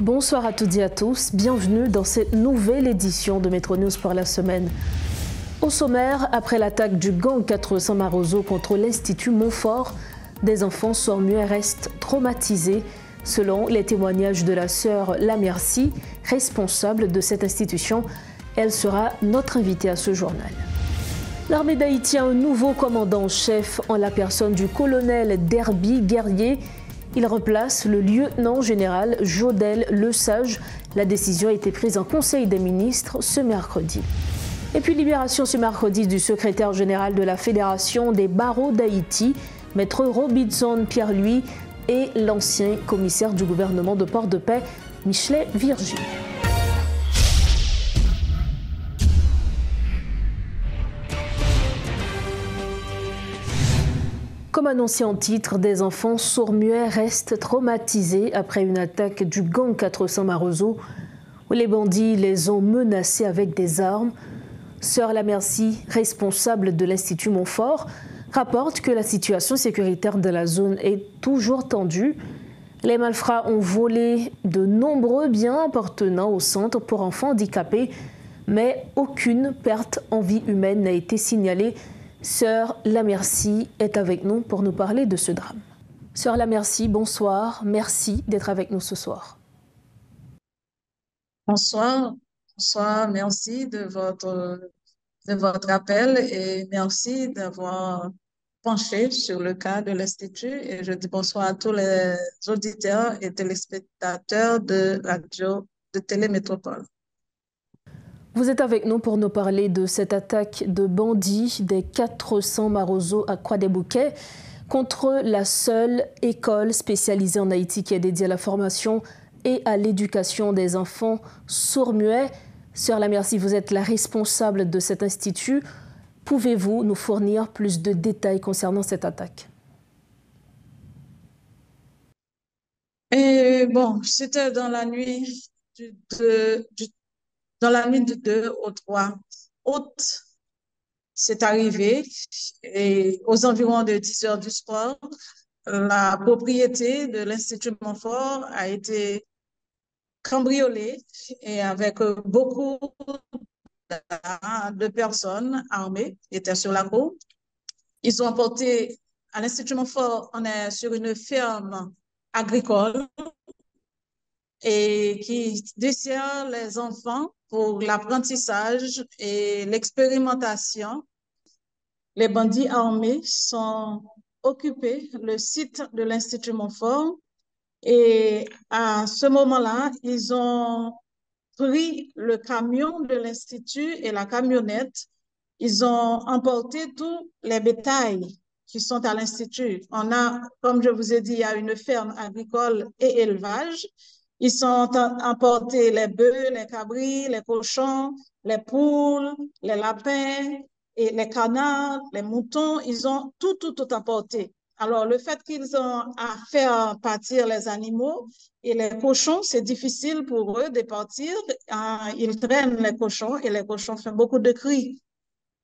Bonsoir à toutes et à tous, bienvenue dans cette nouvelle édition de Métro News pour la semaine. Au sommaire, après l'attaque du gang 400 Marozo contre l'Institut Montfort, des enfants sourds-muets restent traumatisés, selon les témoignages de la sœur Lamercie, responsable de cette institution. Elle sera notre invitée à ce journal. L'armée d'Haïti a un nouveau commandant en chef en la personne du colonel Derby Guerrier. Il remplace le lieutenant-général Jodel Lesage. La décision a été prise en Conseil des ministres ce mercredi. Et puis libération ce mercredi du secrétaire général de la Fédération des barreaux d'Haïti, Maître Robinson Pierre-Louis, et l'ancien commissaire du gouvernement de Port-de-Paix, Michelet Virgile. Comme annoncé en titre, des enfants sourds-muets restent traumatisés après une attaque du gang 400 Marozo, où les bandits les ont menacés avec des armes. Sœur Lamercie, responsable de l'Institut Montfort, rapporte que la situation sécuritaire de la zone est toujours tendue. Les malfrats ont volé de nombreux biens appartenant au centre pour enfants handicapés, mais aucune perte en vie humaine n'a été signalée. Sœur Lamercie est avec nous pour nous parler de ce drame. Sœur Lamercie, bonsoir. Merci d'être avec nous ce soir. Bonsoir, bonsoir. Merci de votre appel et merci d'avoir penché sur le cas de l'Institut. Et je dis bonsoir à tous les auditeurs et téléspectateurs de radio de Télémétropole. Vous êtes avec nous pour nous parler de cette attaque de bandits des 400 Marozo à Croix-des-Bouquets contre la seule école spécialisée en Haïti qui est dédiée à la formation et à l'éducation des enfants sourds-muets. Sœur Lamercie, vous êtes la responsable de cet institut. Pouvez-vous nous fournir plus de détails concernant cette attaque? Et bon, c'était dans la nuit dans la nuit du 2 au 3 août. C'est arrivé et aux environs de 10 heures du soir, la propriété de l'Institut Montfort a été cambriolée et avec beaucoup de personnes armées étaient sur la cour. Ils ont emporté à l'Institut Montfort, on est sur une ferme agricole et qui dessert les enfants pour l'apprentissage et l'expérimentation. Les bandits armés sont occupés le site de l'Institut Montfort et à ce moment-là, ils ont pris le camion de l'Institut et la camionnette. Ils ont emporté tous les bétails qui sont à l'Institut. On a, comme je vous ai dit, il y a une ferme agricole et élevage. Ils ont emporté les bœufs, les cabris, les cochons, les poules, les lapins, et les canards, les moutons. Ils ont tout emporté. Alors, le fait qu'ils ont à faire partir les animaux et les cochons, c'est difficile pour eux de partir. Ils traînent les cochons et les cochons font beaucoup de cris.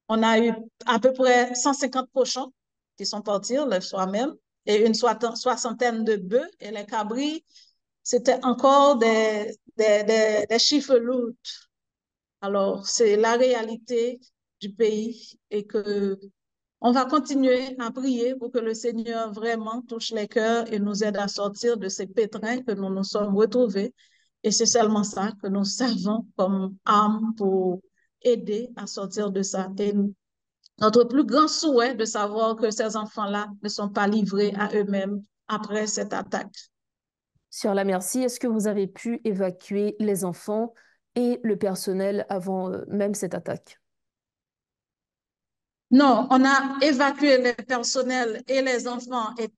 On a eu à peu près 150 cochons qui sont partis le soir même et une soixantaine de bœufs et les cabris, c'était encore des chiffres lourds. Alors, c'est la réalité du pays et que on va continuer à prier pour que le Seigneur vraiment touche les cœurs et nous aide à sortir de ces pétrins que nous nous sommes retrouvés. Et c'est seulement ça que nous savons comme âme pour aider à sortir de ça. Et notre plus grand souhait de savoir que ces enfants-là ne sont pas livrés à eux-mêmes après cette attaque. Sœur Lamercie, est-ce que vous avez pu évacuer les enfants et le personnel avant même cette attaque? Non, on a évacué les personnels et les enfants et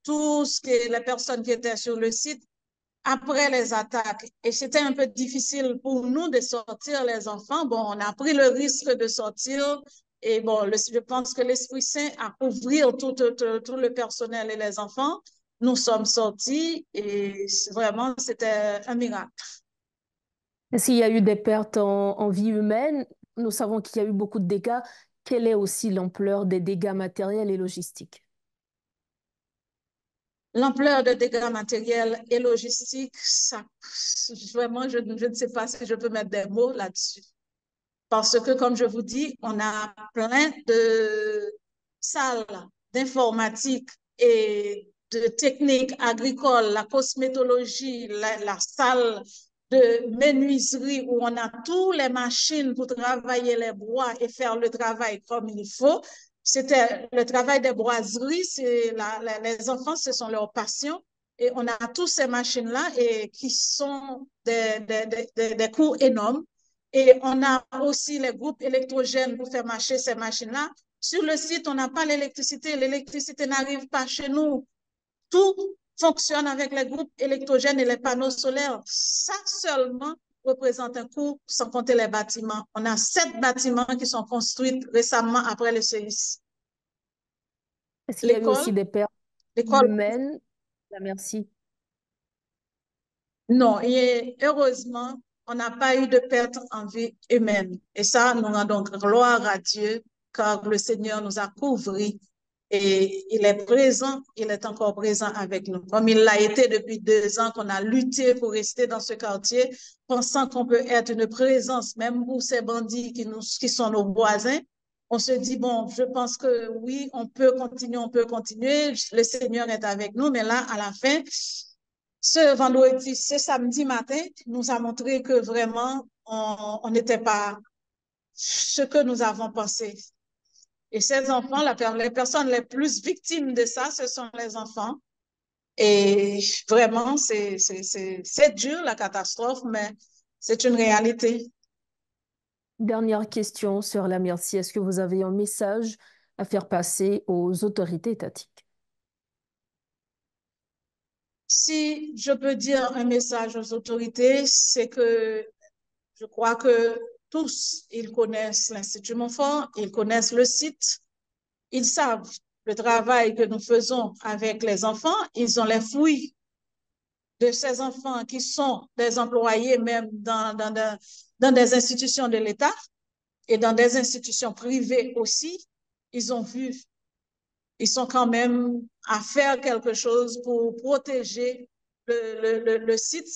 les personnes qui étaient sur le site après les attaques. Et c'était un peu difficile pour nous de sortir les enfants. Bon, on a pris le risque de sortir et bon, je pense que l'Esprit Saint a couvert tout le personnel et les enfants. Nous sommes sortis et vraiment, c'était un miracle. Est-ce qu'il y a eu des pertes en vie humaine? Nous savons qu'il y a eu beaucoup de dégâts. Quelle est aussi l'ampleur des dégâts matériels et logistiques? l'ampleur de dégâts matériels et logistiques, ça, vraiment, je ne sais pas si je peux mettre des mots là-dessus. Parce que, comme je vous dis, on a plein de salles d'informatique et de techniques agricoles, la cosmétologie, la salle de menuiserie où on a toutes les machines pour travailler les bois et faire le travail comme il faut. C'était le travail des boiseries, les enfants, ce sont leurs passions. Et on a toutes ces machines-là et qui sont des coûts énormes. Et on a aussi les groupes électrogènes pour faire marcher ces machines-là. Sur le site, on n'a pas l'électricité. L'électricité n'arrive pas chez nous. Tout fonctionne avec les groupes électrogènes et les panneaux solaires. Ça seulement représente un coût, sans compter les bâtiments. On a 7 bâtiments qui sont construits récemment après le séisme. Est-ce qu'il y a eu aussi des pertes humaines? Merci. Non, et heureusement, on n'a pas eu de perte en vie humaine. Et ça, nous rendons gloire à Dieu, car le Seigneur nous a couverts et il est présent, il est encore présent avec nous. Comme il l'a été depuis 2 ans qu'on a lutté pour rester dans ce quartier, pensant qu'on peut être une présence, même pour ces bandits qui sont nos voisins. On se dit, bon, je pense que oui, on peut continuer. Le Seigneur est avec nous, mais là, à la fin, ce samedi matin, nous a montré que vraiment, on n'était pas ce que nous avons pensé. Et ces enfants, les personnes les plus victimes de ça, ce sont les enfants. Et vraiment, c'est dur, la catastrophe, mais c'est une réalité. Dernière question, Sœur Lamercie. Est-ce que vous avez un message à faire passer aux autorités étatiques? Si je peux dire un message aux autorités, c'est que je crois que tous, ils connaissent l'Institut Montfort, ils connaissent le site, ils savent le travail que nous faisons avec les enfants, ils ont les fouilles de ces enfants qui sont des employés même dans des institutions de l'État et dans des institutions privées aussi. Ils ont vu, ils sont quand même à faire quelque chose pour protéger le site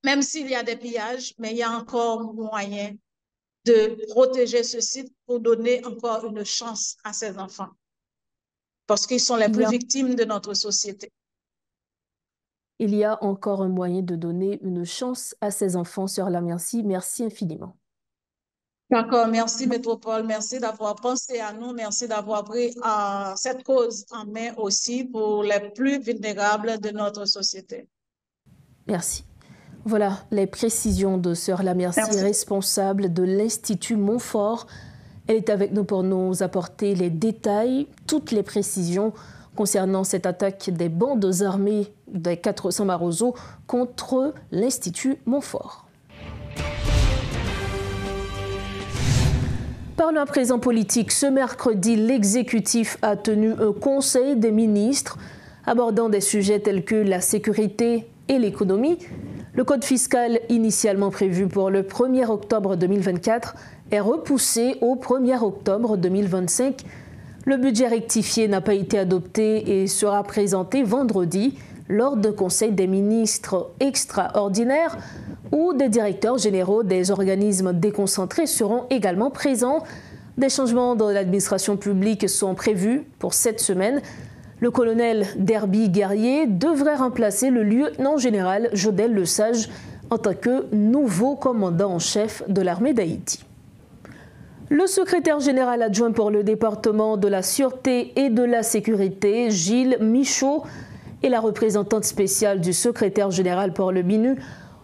même s'il y a des pillages, mais il y a encore moyen de protéger ce site pour donner encore une chance à ces enfants. Parce qu'ils sont les plus victimes de notre société. Il y a encore un moyen de donner une chance à ces enfants, Sœur Lamercie. Merci infiniment. D'accord, merci Métropole, merci d'avoir pensé à nous, merci d'avoir pris cette cause en main aussi pour les plus vulnérables de notre société. Merci. Voilà les précisions de Sœur Lamercie, responsable de l'Institut Montfort. Elle est avec nous pour nous apporter les détails, toutes les précisions concernant cette attaque des bandes armées des 400 Marozo contre l'Institut Montfort. Parlons à présent politique. Ce mercredi, l'exécutif a tenu un conseil des ministres abordant des sujets tels que la sécurité et l'économie. Le code fiscal initialement prévu pour le 1er octobre 2024 est repoussé au 1er octobre 2025. Le budget rectifié n'a pas été adopté et sera présenté vendredi lors d'un conseil des ministres extraordinaire où des directeurs généraux des organismes déconcentrés seront également présents. Des changements dans l'administration publique sont prévus pour cette semaine. Le colonel Derby Guerrier devrait remplacer le lieutenant général Jodel Lesage en tant que nouveau commandant en chef de l'armée d'Haïti. Le secrétaire général adjoint pour le département de la Sûreté et de la Sécurité, Gilles Michaud, et la représentante spéciale du secrétaire général pour le MINU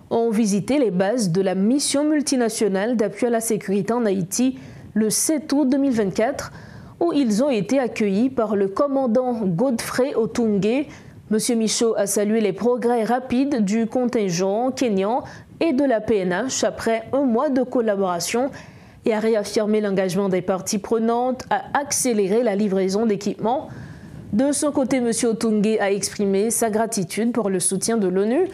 ont visité les bases de la mission multinationale d'appui à la sécurité en Haïti le 7 août 2024, où ils ont été accueillis par le commandant Godfrey Otungue. Monsieur Michaud a salué les progrès rapides du contingent kényan et de la PNH après un mois de collaboration et a réaffirmé l'engagement des parties prenantes à accélérer la livraison d'équipements. De son côté, M. Otungue a exprimé sa gratitude pour le soutien de l'ONU,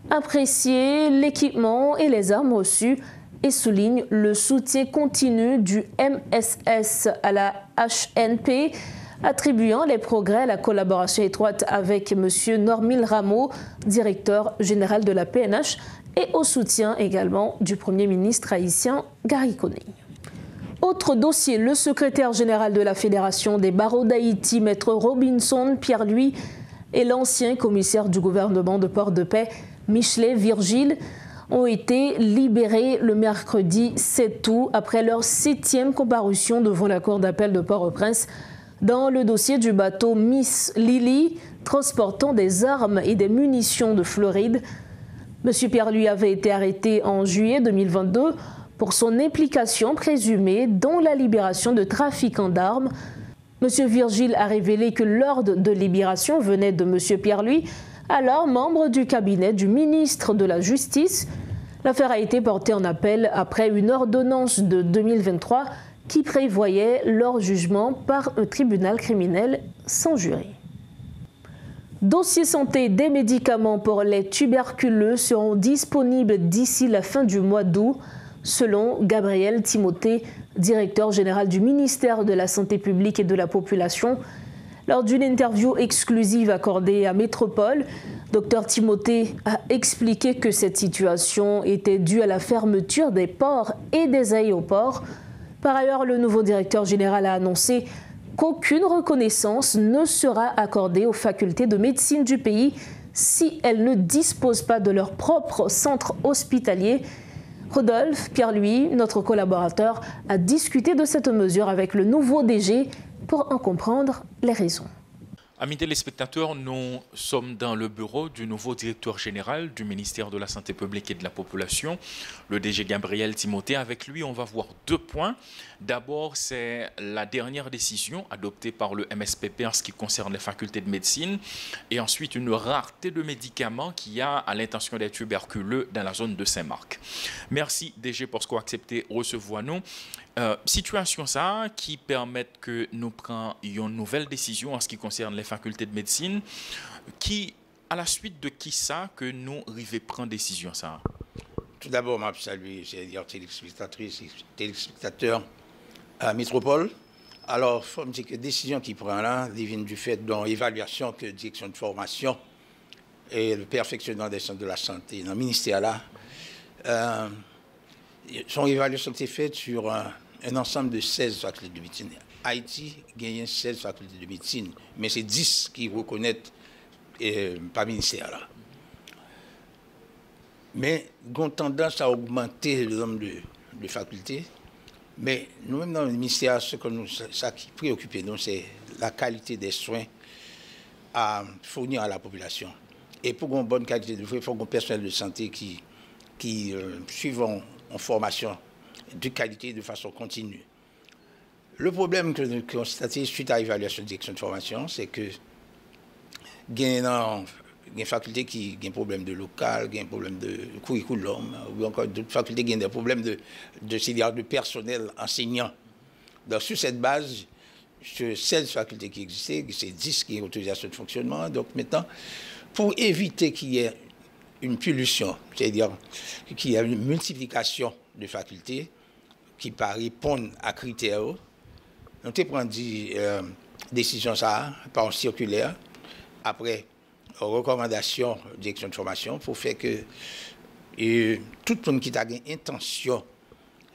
apprécié l'équipement et les armes reçues et souligne le soutien continu du MSS à la HNP attribuant les progrès à la collaboration étroite avec M. Normil Rameau, directeur général de la PNH, et au soutien également du Premier ministre haïtien Gary Conille. Autre dossier, le secrétaire général de la Fédération des barreaux d'Haïti, Maître Robinson Pierre-Louis, et l'ancien commissaire du gouvernement de Port-de-Paix, Michelet Virgile, ont été libérés le mercredi 7 août après leur 7e comparution devant la Cour d'appel de Port-au-Prince dans le dossier du bateau Miss Lily transportant des armes et des munitions de Floride. M. Pierre-Louis avait été arrêté en juillet 2022 pour son implication présumée dans la libération de trafiquants d'armes. M. Virgile a révélé que l'ordre de libération venait de M. Pierre-Louis, alors membre du cabinet du ministre de la Justice. L'affaire a été portée en appel après une ordonnance de 2023 qui prévoyait leur jugement par un tribunal criminel sans jury. Dossier santé, des médicaments pour les tuberculeux seront disponibles d'ici la fin du mois d'août, selon Gabriel Timothée, directeur général du ministère de la Santé publique et de la Population. Lors d'une interview exclusive accordée à Métropole, Dr Timothée a expliqué que cette situation était due à la fermeture des ports et des aéroports. Par ailleurs, le nouveau directeur général a annoncé qu'aucune reconnaissance ne sera accordée aux facultés de médecine du pays si elles ne disposent pas de leur propre centre hospitalier. Rodolphe Pierre-Louis, notre collaborateur, a discuté de cette mesure avec le nouveau DG pour en comprendre les raisons. Amis téléspectateurs, nous sommes dans le bureau du nouveau directeur général du ministère de la Santé publique et de la Population, le DG Gabriel Timothée. Avec lui, on va voir 2 points. D'abord, c'est la dernière décision adoptée par le MSPP en ce qui concerne les facultés de médecine. Et ensuite, une rareté de médicaments qu'il y a à l'intention des tuberculeux dans la zone de Saint-Marc. Merci DG pour ce qu'on a accepté recevoir nous. Situation ça qui permettent que nous prenions une nouvelle décision en ce qui concerne les facultés de médecine, qui, à la suite de qui ça que nous arrivons à prendre décision ça? Tout d'abord, je salue les téléspectatrices et téléspectateurs à Métropole. Alors, il faut me dire que la décision qu'il prend là vient du fait d'une évaluation que la direction de formation et le perfectionnement des centres de la santé dans le ministère là, son évaluation a été faite sur un ensemble de 16 facultés de médecine. Haïti gagne 16 facultés de médecine, mais c'est 10 qui reconnaissent par le ministère là. Mais ils ont tendance à augmenter le nombre de facultés. Mais nous-mêmes dans le ministère, ça qui préoccupe nous, c'est la qualité des soins à fournir à la population. Et pour une bonne qualité de soins, il faut un personnel de santé qui suivent en formation de qualité de façon continue. Le problème que nous constatons suite à l'évaluation de direction de formation, c'est que il y a des facultés qui ont des problèmes de local, des problèmes de curriculum, ou encore d'autres facultés qui ont des problèmes de personnel enseignant. Donc, sur cette base, sur 16 facultés qui existaient, c'est 10 qui ont autorisation de fonctionnement. Donc, maintenant, pour éviter qu'il y ait une pollution, c'est-à-dire qu'il y a une multiplication de facultés qui répondent à critères, nous avons pris décision ça par circulaire après recommandation de direction de formation pour faire que tout le monde qui a une intention de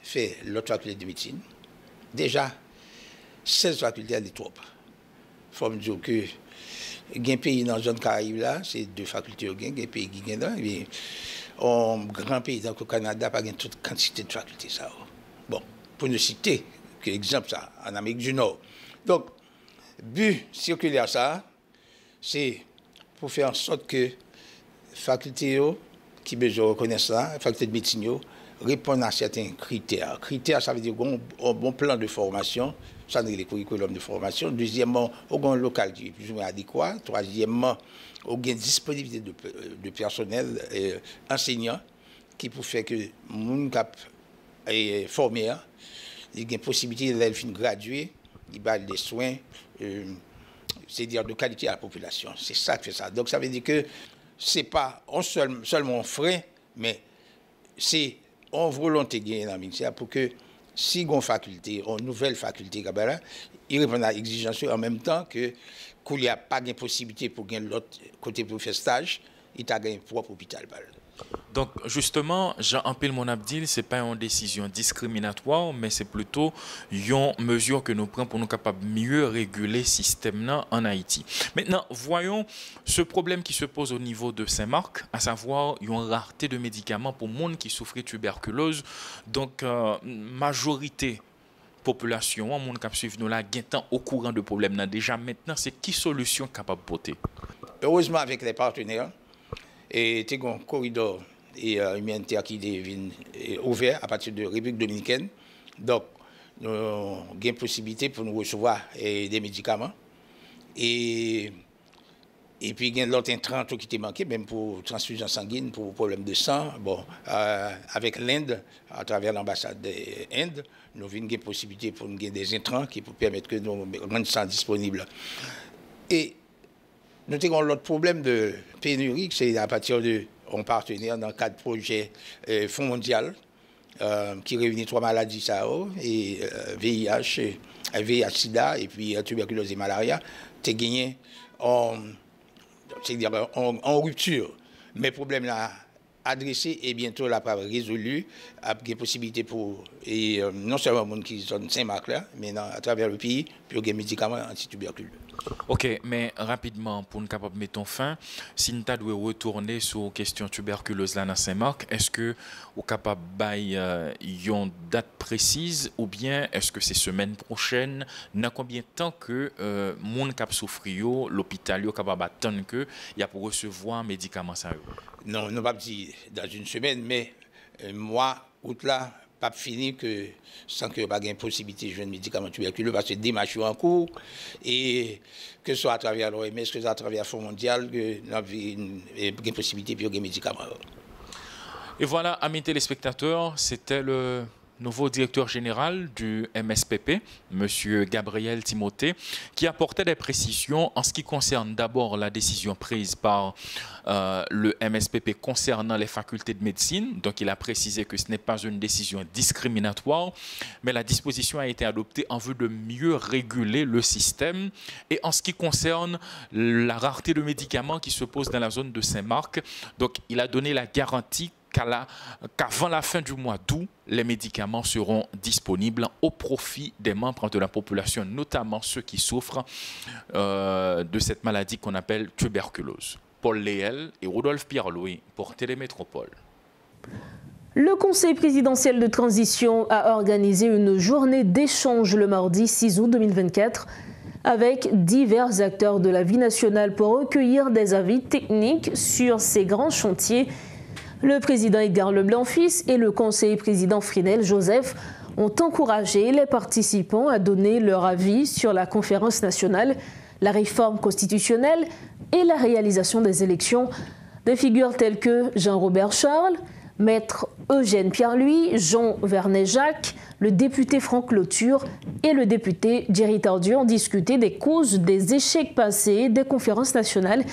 faire l'autre faculté de médecine, déjà 16 facultés à des troupes. Il faut me dire que il y a un pays dans la zone Caraïbe là, c'est 2 facultés au gain, il y a un pays qui gagne là, et un grand pays dans le Canada pas gagne toute quantité de facultés ça. Bon, pour ne citer que l'exemple ça en Amérique du Nord. Donc but circulaire ça, c'est pour faire en sorte que les facultés qui besoin de reconnaître ça, les facultés de médecine répondent à certains critères. Critères, ça veut dire un bon plan de formation, ça c'est les curriculums de formation. Deuxièmement, un local qui est plus ou moins adéquat. Troisièmement, une disponibilité de personnel enseignant qui peut faire que les gens qui sont formés, il y a une possibilité de graduer, il y a des soins, c'est-à-dire de qualité à la population. C'est ça qui fait ça. Donc ça veut dire que ce n'est pas seulement un frein, mais c'est en volonté dans le ministère pour que si on faculté, une nouvelle faculté, il répond à l'exigence en même temps que qu'il n'y a pas de possibilité pour gagner l'autre côté pour faire stage, il a gagné propre hôpital. Donc justement, Jean-Ampil Monabdil, ce n'est pas une décision discriminatoire, mais c'est plutôt une mesure que nous prenons pour nous capables mieux réguler le système en Haïti. Maintenant, voyons ce problème qui se pose au niveau de Saint-Marc, à savoir une rareté de médicaments pour les gens qui souffrent de tuberculose. Donc, majorité population, monde qui suivent nous là, guettant au courant de problème. Déjà maintenant, c'est qui solution capable de porter? Heureusement, avec les partenaires, et tu as un corridor humanitaire qui est ouvert à partir de la République dominicaine. Donc, nous avons une possibilité pour nous recevoir des médicaments. Et puis, il y a l'autre intrant qui était manqué, même pour transfusion sanguine, pour problème de sang. Bon, avec l'Inde, à travers l'ambassade d'Inde, nous avons une possibilité pour nous gagner des intrants qui permettent que nous rendions sang disponible. Et nous avons l'autre problème de pénurie, c'est à partir de un partenaire dans le cadre du projet Fonds mondial qui réunit 3 maladies SAO et VIH, VIH-Sida et puis tuberculose et malaria. Tu as gagné en rupture. Mais le problème là adressé et bientôt là résolu, avec des possibilités pour non seulement les gens qui sont Saint-Marc là, mais à travers le pays pour des médicaments antituberculeux. Ok, mais rapidement, pour nous capable de mettre fin, si nous devons retourner sur la question tuberculose là dans Saint-Marc, est-ce que vous êtes capable de une date précise ou bien est-ce que c'est semaine prochaine? Dans combien de temps que les gens qui souffrent, l'hôpital est capable d'attendre qu'il y a pour recevoir un médicament? Non, ne pas dire dans une semaine, mais moi, août là, pas fini que sans que pas de possibilité de jouer un médicament tuberculeux parce que des matchs en cours et que ce soit à travers l'OMS, que ce soit à travers le Fonds mondial, que nous avons une possibilité de jouer un médicament. Et voilà, amis téléspectateurs, c'était le nouveau directeur général du MSPP, M. Gabriel Timothée, qui apportait des précisions en ce qui concerne d'abord la décision prise par le MSPP concernant les facultés de médecine. Donc, il a précisé que ce n'est pas une décision discriminatoire, mais la disposition a été adoptée en vue de mieux réguler le système. Et en ce qui concerne la rareté de médicaments qui se pose dans la zone de Saint-Marc, donc il a donné la garantie qu'avant la fin du mois d'août, les médicaments seront disponibles au profit des membres de la population, notamment ceux qui souffrent de cette maladie qu'on appelle tuberculose. Paul Léel et Rodolphe Pierre-Louis pour Télémétropole. Le Conseil présidentiel de transition a organisé une journée d'échange le mardi 6 août 2024 avec divers acteurs de la vie nationale pour recueillir des avis techniques sur ces grands chantiers. Le président Edgar Leblanc-Fils et le conseiller président Frinel Joseph ont encouragé les participants à donner leur avis sur la conférence nationale, la réforme constitutionnelle et la réalisation des élections. Des figures telles que Jean-Robert Charles, Maître Eugène Pierre-Louis, Jean Vernet-Jacques, le député Franck Lauture et le député Jerry Tardieu ont discuté des causes des échecs passés des conférences nationales,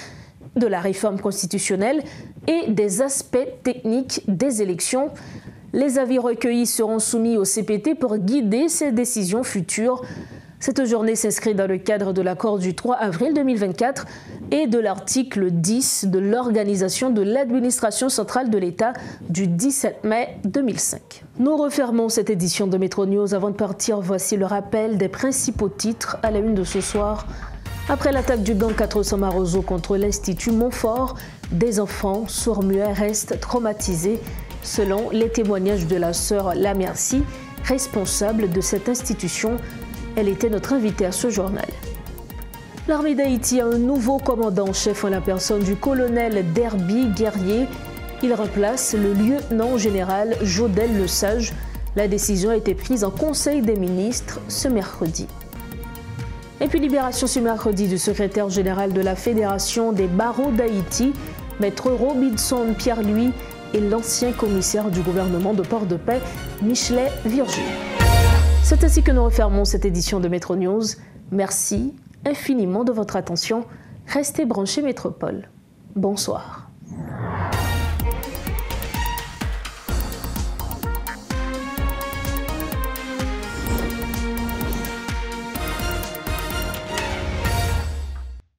de la réforme constitutionnelle et des aspects techniques des élections. Les avis recueillis seront soumis au CPT pour guider ces décisions futures. Cette journée s'inscrit dans le cadre de l'accord du 3 avril 2024 et de l'article 10 de l'organisation de l'administration centrale de l'État du 17 mai 2005. Nous refermons cette édition de Métro News. Avant de partir, voici le rappel des principaux titres à la une de ce soir. Après l'attaque du gang 400 Marozo contre l'Institut Montfort, des enfants sourds-muets restent traumatisés, selon les témoignages de la sœur Lamercy, responsable de cette institution. Elle était notre invitée à ce journal. L'armée d'Haïti a un nouveau commandant en chef en la personne du colonel Derby Guerrier. Il remplace le lieutenant général Jodel Lesage. La décision a été prise en Conseil des ministres ce mercredi. Et puis libération ce mercredi du secrétaire général de la Fédération des barreaux d'Haïti, Maître Robinson Pierre-Louis, et l'ancien commissaire du gouvernement de Port-de-Paix, Michelet Virginie. C'est ainsi que nous refermons cette édition de Métro News. Merci infiniment de votre attention. Restez branchés Métropole. Bonsoir.